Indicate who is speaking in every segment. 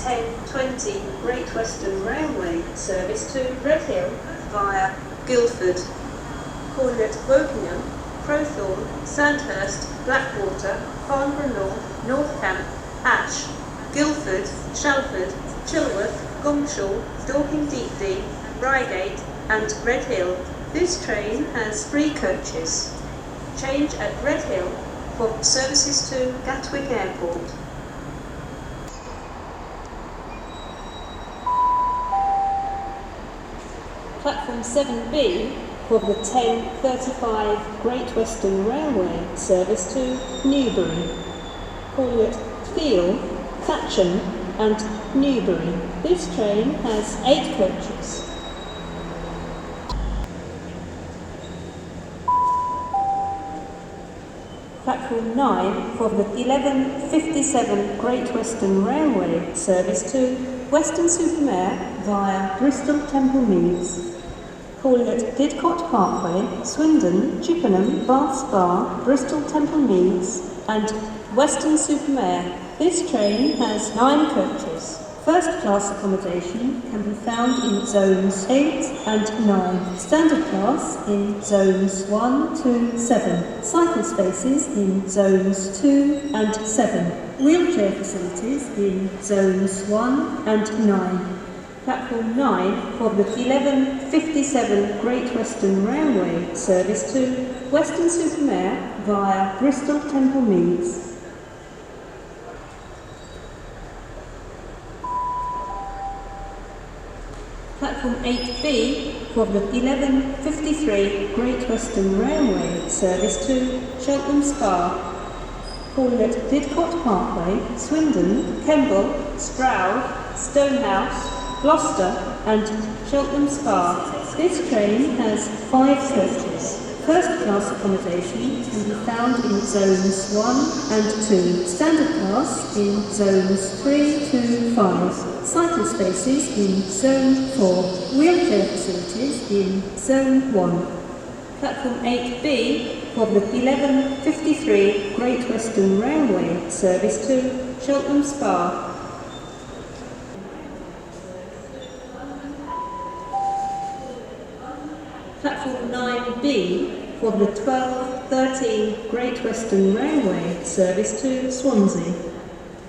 Speaker 1: 10:20 Great Western Railway service to Redhill via Guildford. Calling at Wokingham, Crowthorne, Sandhurst, Blackwater, Farnborough North, North Camp, Ash, Guildford, Shalford, Chilworth, Gumshaw, Dorking Deepdene, Reigate and Redhill. This train has 3 coaches. Change at Redhill for services to Gatwick Airport. Platform 7B for the 10:35 Great Western Railway service to Newbury. Call it Field, Thatcham and Newbury. This train has 8 coaches. Platform 9 for the 11:57 Great Western Railway service to Weston-super-Mare via Bristol Temple Meads. Calling at Didcot Parkway, Swindon, Chippenham, Bath Spa, Bristol Temple Meads and Weston-super-Mare. This train has 9 coaches. First class accommodation can be found in zones 8 and 9. Standard class in zones 1 to 7. Cycle spaces in zones 2 and 7. Wheelchair facilities in zones 1 and 9. Platform 9 for the 11:57 Great Western Railway service to Weston-super-Mare via Bristol Temple Meads. Platform 8B for the 11:53 Great Western Railway service to Cheltenham Spa. Calling at Didcot Parkway, Swindon, Kemble, Stroud, Stonehouse, Gloucester and Cheltenham Spa. This train has 5 coaches. First class accommodation can be found in zones 1 and 2. Standard class in zones 3 to 5. Cycle spaces in zone 4. Wheelchair facilities in zone 1. Platform 8B for the 11:53 Great Western Railway service to Cheltenham Spa. Platform 9B for the 12:13 Great Western Railway service to Swansea.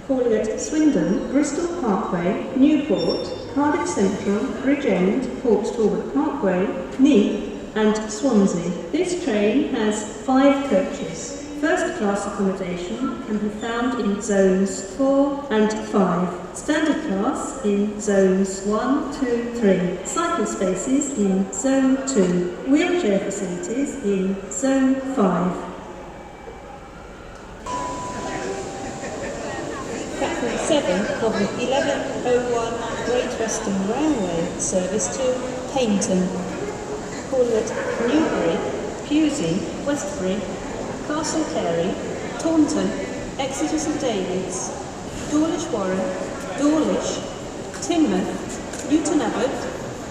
Speaker 1: Calling at Swindon, Bristol Parkway, Newport, Cardiff Central, Bridgend, Port Talbot Parkway, Neath and Swansea. This train has 5 coaches. First class accommodation can be found in zones 4 and 5. Standard class in zones 1 to 3. Cycle spaces in zone 2. Wheelchair facilities in zone 5. Platform 7 for the 11:01 Great Western Railway service to Paignton. Call it Newbury, Pewsey, Westbury, Castle Carey, Taunton, Exeter St Davids, Dawlish Warren, Dawlish, Teignmouth, Newton Abbot,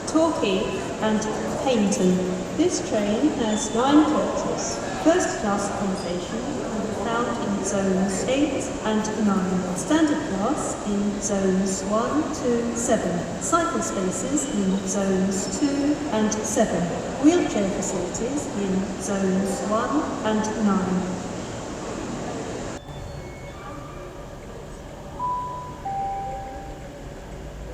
Speaker 1: Torquay and Paignton. This train has 9 coaches. First class accommodation can be found in zones 8 and 9. Standard class in zones 1 to 7. Cycle spaces in zones 2 and 7. Wheelchair facilities in zones 1 and 9.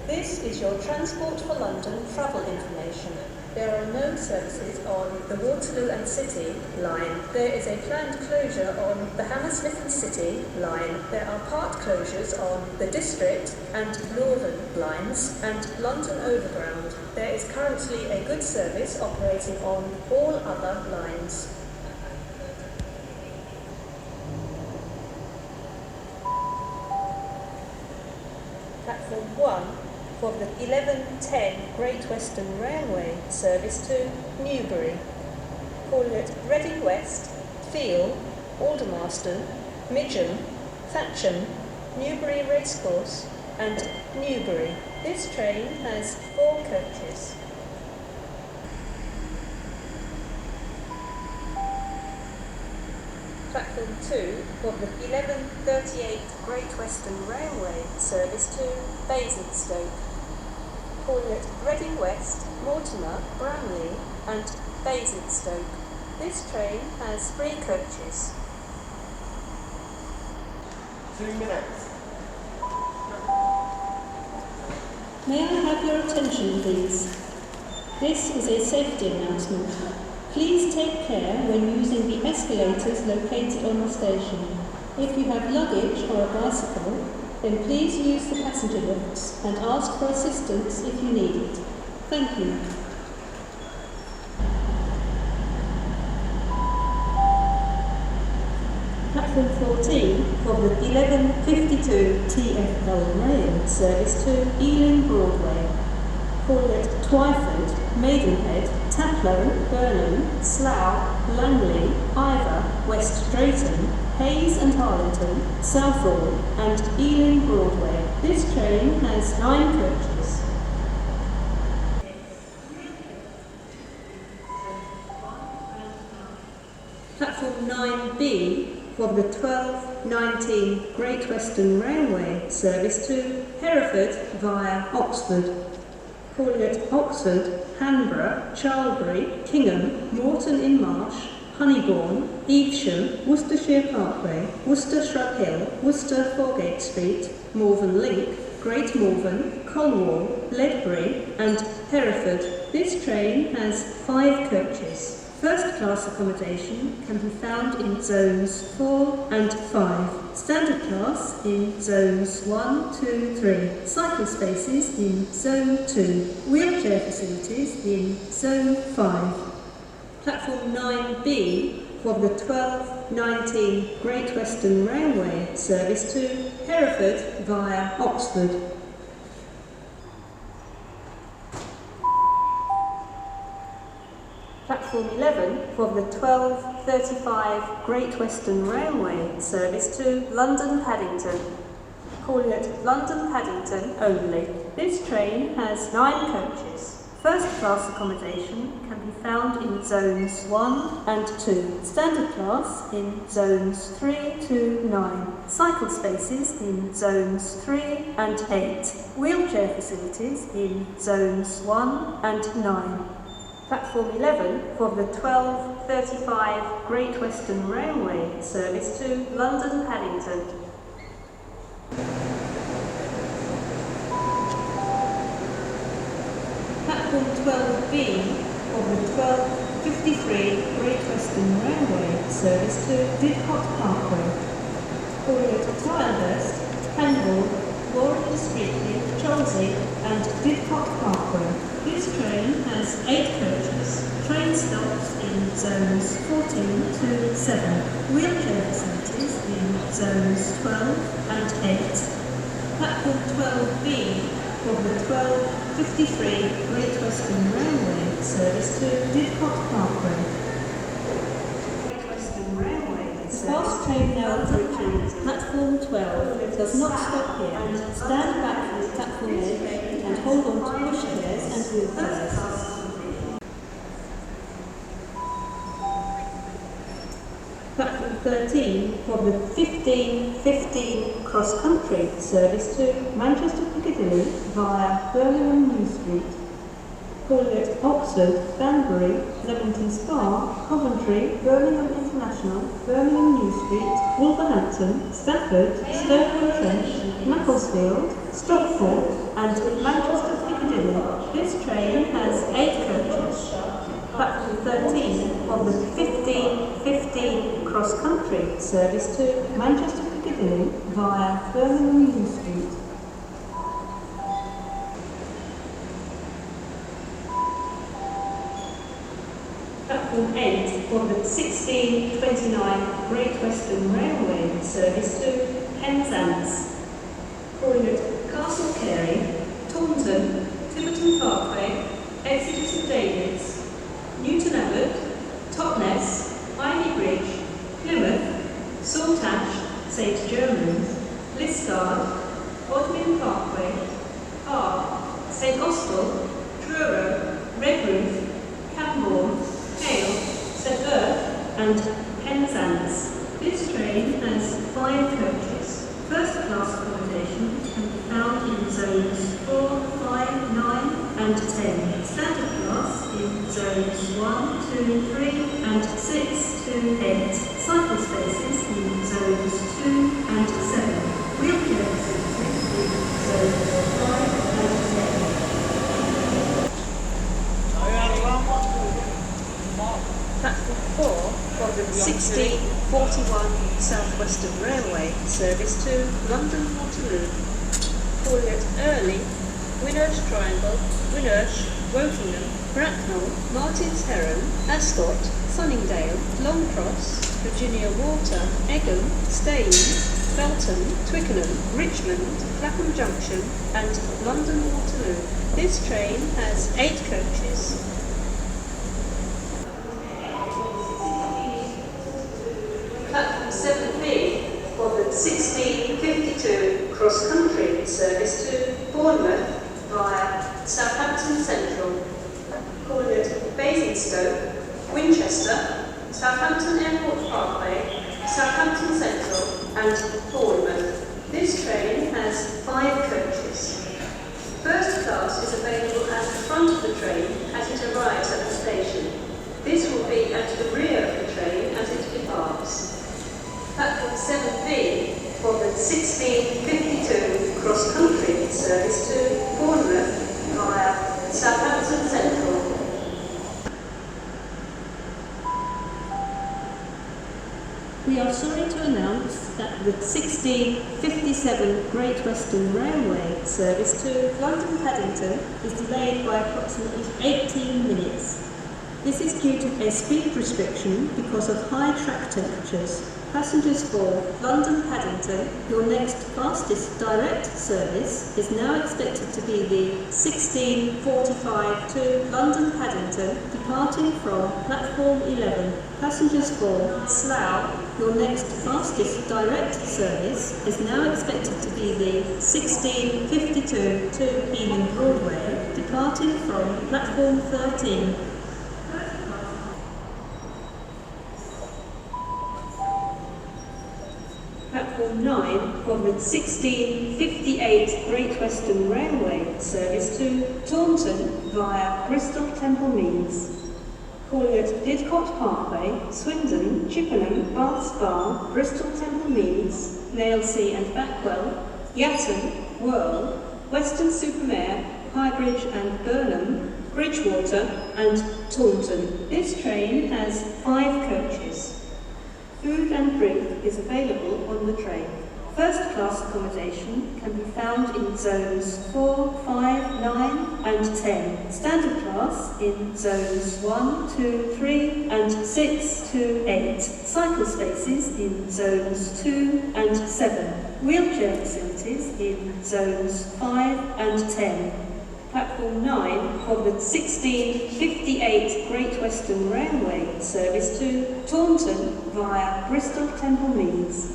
Speaker 1: This is your Transport for London travel information. There are no services on the Waterloo and City line. There is a planned closure on the Hammersmith and City line. There are part closures on the District and Northern lines and London Overground. There is currently a good service operating on all other lines. Platform 1 for the 11:10 Great Western Railway service to Newbury. Calling at Reading West, Field, Aldermaston, Midgham, Thatcham, Newbury Racecourse and Newbury. This train has 4 coaches. Platform 2 of the 11:38 Great Western Railway service to Basingstoke, calling at Reading West, Mortimer, Bramley and Basingstoke. This train has 3 coaches.
Speaker 2: 2 minutes.
Speaker 1: May I have your attention, please? This is a safety announcement. Please take care when using the escalators located on the station. If you have luggage or a bicycle, then please use the passenger lifts and ask for assistance if you need it. Thank you. Platform 14 for the 11:52 TfL Rail service to Ealing Broadway. Calling at Twyford, Maidenhead, Taplow, Burnham, Slough, Langley, Ivor, West Drayton, Hayes and Harlington, Southall and Ealing Broadway. This train has 9 coaches. Platform 9B for the 12:19 Great Western Railway service to Hereford via Oxford. Calling at Oxford, Hanborough, Charlbury, Kingham, Moreton-in-Marsh, Honeybourne, Evesham, Worcestershire Parkway, Worcester Shrub Hill, Worcester Foregate Street, Morven Link, Great Morven, Colwall, Ledbury and Hereford. This train has 5 coaches. First class accommodation can be found in zones 4 and 5. Standard class in zones 1, 2, 3. Cycle spaces in zone 2. Wheelchair facilities in zone 5. Platform 9B for the 12:19 Great Western Railway service to Hereford via Oxford. Platform 11 for the 12:35 Great Western Railway service to London Paddington. Calling at London Paddington only. This train has 9 coaches. First class accommodation can be found in zones 1 and 2. Standard class in zones 3 to 9. Cycle spaces in zones 3 and 8. Wheelchair facilities in zones 1 and 9. Platform 11 for the 12:35 Great Western Railway service to London Paddington. Platform 12B for the 12:53 Great Western Railway service to Didcot Parkway. Calling at Tilehurst, Handball, Warrington Streatley, Cholsey and Didcot Parkway. This train has 8 coaches. Train stops in zones 14 to 7. Wheelchair facilities in zones 12 and 8. Platform 12B for the 12:53 Great Western Railway service to Didcot Parkway. Great Western Railway. The fast train now approaching platform 12 does not stop here. Stand back from the platform edge and hold on to pushchairs and wheelchairs. Platform 13 for the 15:15 CrossCountry service to Manchester Piccadilly via Birmingham New Street. Calling at Oxford, Banbury, Leamington Spa, Coventry, Birmingham International, Birmingham New Street, Wolverhampton, Stafford, Stoke-on-Trent, Macclesfield, Stockport and Manchester Piccadilly. This train has 8 coaches. Platform 13 of the 15:15 CrossCountry service to Manchester Piccadilly via Birmingham New Street. Platform 8 for the 16:29 Great Western Railway service to Penzance. Calling at Castle Carey, Taunton, Tiverton Parkway, Exeter St David's, Newton Abbot, Totnes, Ivy Bridge, Plymouth, Saltash, St Germans, Liscard, Bodmin Parkway, Ark, St Austell, Truro, Redruth, Camborne, Hale, St Earth and Penzance. This train and 10. Standard class in zones 1, 2, 3 and 6 to 8. Cycle spaces in zones 2 and 7. Wheelchair facilities in zones 5 and 10. Platform 4 for the 1641 South Western Railway service to London Waterloo. Calling it Early, Winnersh Triangle, Winnersh, Wokingham, Bracknell, Martins Heron, Ascot, Sunningdale, Longcross, Virginia Water, Egham, Staines, Felton, Twickenham, Richmond, Clapham Junction and London Waterloo. This train has 8 coaches. Platform 7B for the 1652 CrossCountry service to Bournemouth via Southampton Central. Calling it Basingstoke, Winchester, Southampton Airport Parkway, Southampton Central and Bournemouth. This train has 5 coaches. First class is available at the front of the train as it arrives at the station. This will be at the rear of the train as it departs. Platform 7B for the 1652 CrossCountry service to Bournemouth via Southampton Central. We are sorry to announce that the 1657 Great Western Railway service to London Paddington is delayed by approximately 18 minutes. This is due to a speed restriction because of high track temperatures. Passengers for London Paddington, your next fastest direct service is now expected to be the 1645 to London Paddington, departing from platform 11. Passengers for Slough, your next fastest direct service is now expected to be the 1652 to Ealing Broadway, departing from platform 13. Platform 9 for the 1658 Great Western Railway service to Taunton via Bristol Temple Meads. Calling at Didcot Parkway, Swindon, Chippenham, Bath Spa, Bristol Temple Meads, Nailsea and Backwell, Yatton, Whirl, Weston-super-Mare, Highbridge and Burnham, Bridgewater and Taunton. This train has 5 coaches. Food and drink is available on the train. First class accommodation can be found in zones 4, 5, 9 and 10. Standard class in zones 1, 2, 3 and 6 to 8. Cycle spaces in zones 2 and 7. Wheelchair facilities in zones 5 and 10. Platform 9 for the 1658 Great Western Railway service to Taunton via Bristol Temple Meads.